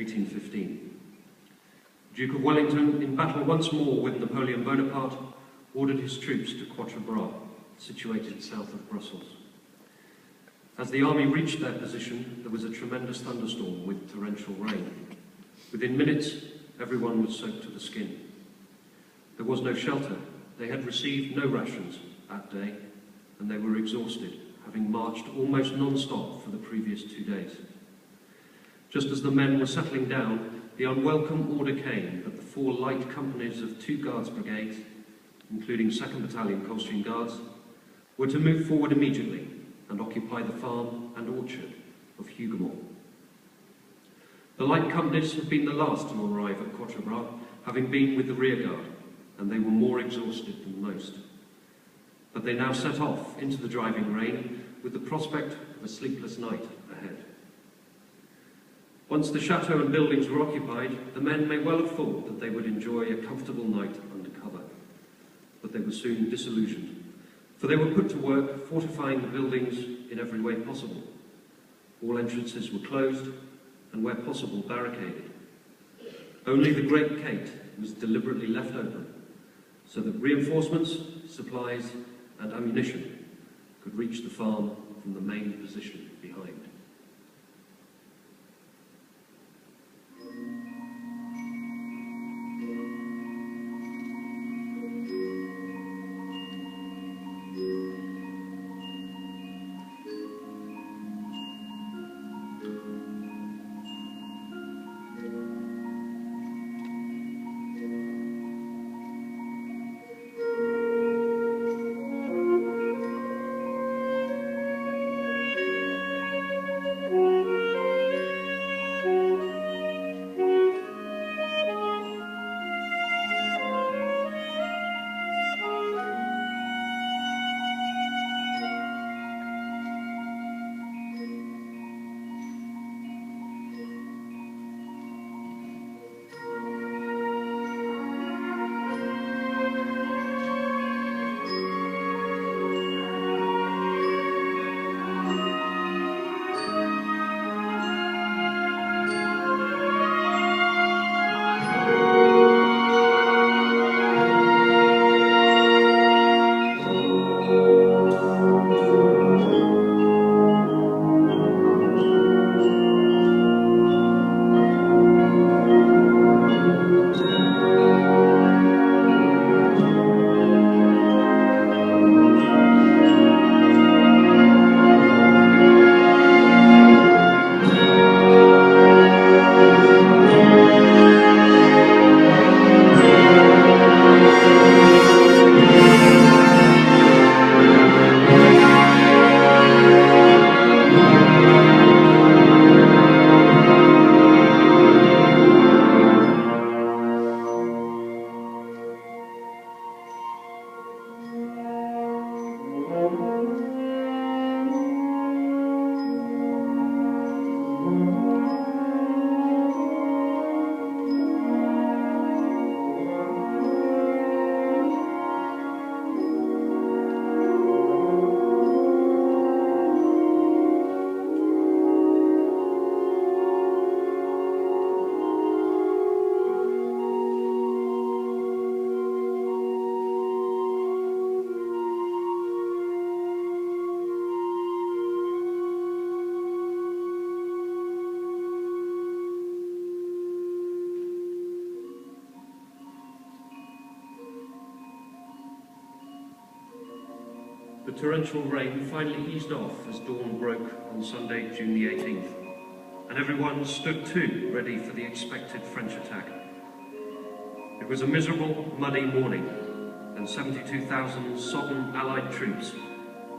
1815. The Duke of Wellington, in battle once more with Napoleon Bonaparte, ordered his troops to Quatre Bras, situated south of Brussels. As the army reached their position, there was a tremendous thunderstorm with torrential rain. Within minutes, everyone was soaked to the skin. There was no shelter. They had received no rations that day, and they were exhausted, having marched almost non-stop for the previous 2 days. Just as the men were settling down, the unwelcome order came that the 4 light companies of 2 Guards brigades, including 2nd Battalion Coldstream Guards, were to move forward immediately and occupy the farm and orchard of Hougoumont. The light companies had been the last to arrive at Quatre Bras, having been with the rear guard, and they were more exhausted than most. But they now set off into the driving rain with the prospect of a sleepless night ahead. Once the chateau and buildings were occupied, the men may well have thought that they would enjoy a comfortable night under cover. But they were soon disillusioned, for they were put to work fortifying the buildings in every way possible. All entrances were closed, and where possible barricaded. Only the Great Gate was deliberately left open, so that reinforcements, supplies, and ammunition could reach the farm from the main position behind. The torrential rain finally eased off as dawn broke on Sunday, June the 18th, and everyone stood to, ready for the expected French attack. It was a miserable, muddy morning, and 72,000 sodden Allied troops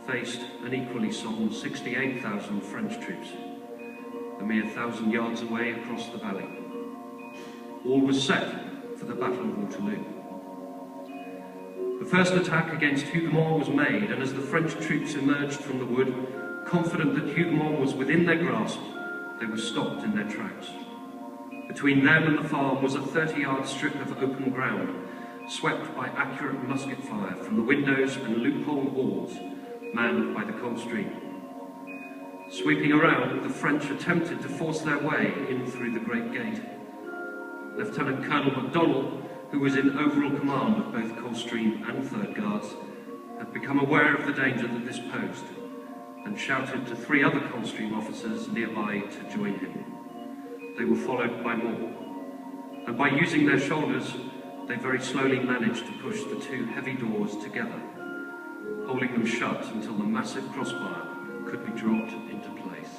faced an equally sodden 68,000 French troops, a mere 1,000 yards away across the valley. All was set for the Battle of Waterloo. The first attack against Hougoumont was made, and as the French troops emerged from the wood, confident that Hougoumont was within their grasp, they were stopped in their tracks. Between them and the farm was a 30-yard strip of open ground, swept by accurate musket fire from the windows and loophole walls manned by the Coldstream. Sweeping around, the French attempted to force their way in through the Great Gate. Lieutenant Colonel MacDonald, who was in overall command of both Coldstream and 3rd Guards, had become aware of the danger that this posed, and shouted to 3 other Coldstream officers nearby to join him. They were followed by more, and by using their shoulders, they very slowly managed to push the 2 heavy doors together, holding them shut until the massive crossbar could be dropped into place.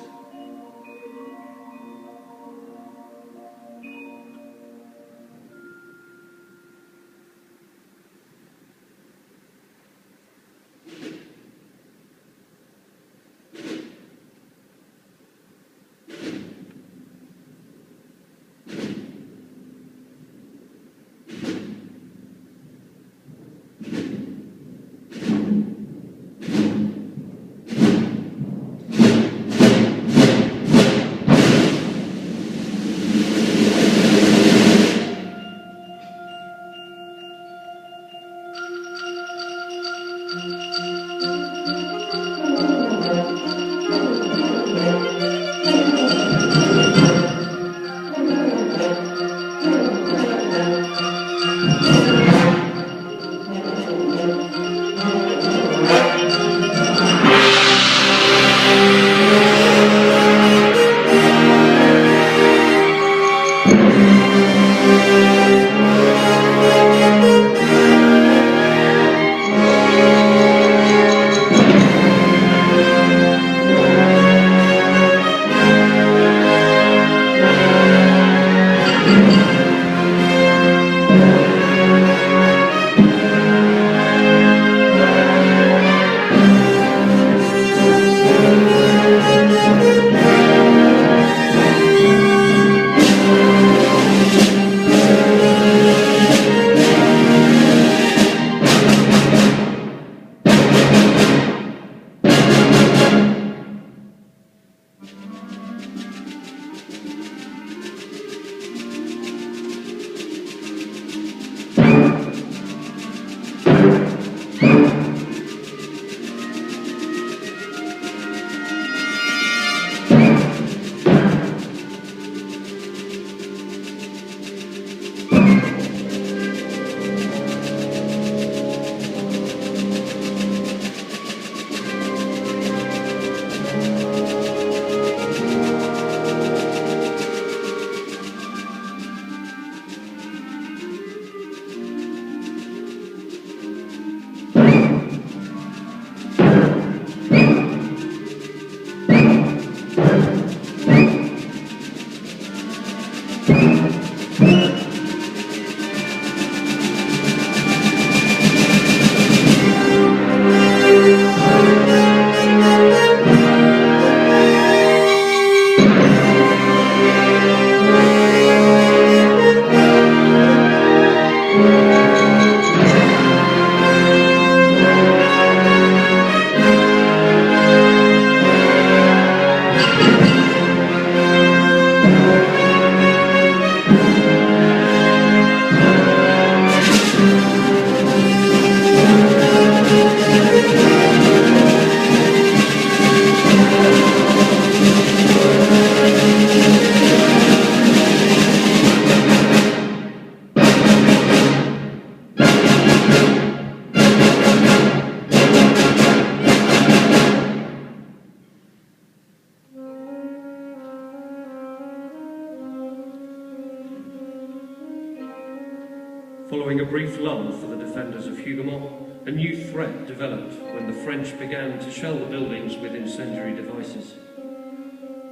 Following a brief lull for the defenders of Hougoumont, a new threat developed when the French began to shell the buildings with incendiary devices.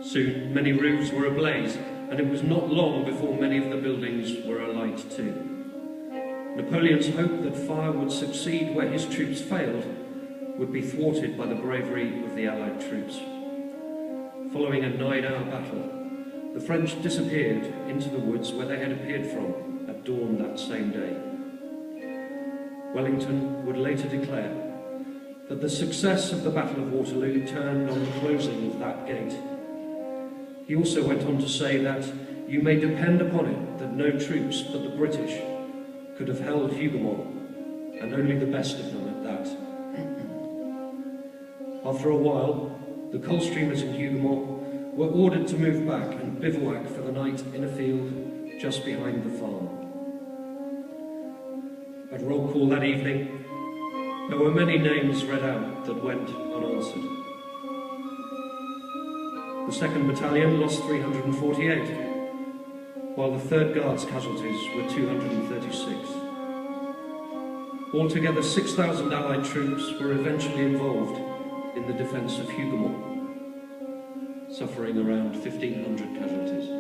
Soon, many roofs were ablaze, and it was not long before many of the buildings were alight too. Napoleon's hope that fire would succeed where his troops failed would be thwarted by the bravery of the Allied troops. Following a 9-hour battle, the French disappeared into the woods where they had appeared from at dawn that same day. Wellington would later declare that the success of the Battle of Waterloo turned on the closing of that gate. He also went on to say that you may depend upon it that no troops but the British could have held Hougoumont, and only the best of them at that. After a while, the the Coldstreamers in Hougoumont were ordered to move back and bivouac for the night in a field just behind the farm. At roll call that evening, there were many names read out that went unanswered. The 2nd Battalion lost 348, while the 3rd Guards casualties were 236. Altogether, 6,000 Allied troops were eventually involved in the defence of Hougoumont, suffering around 1,500 casualties.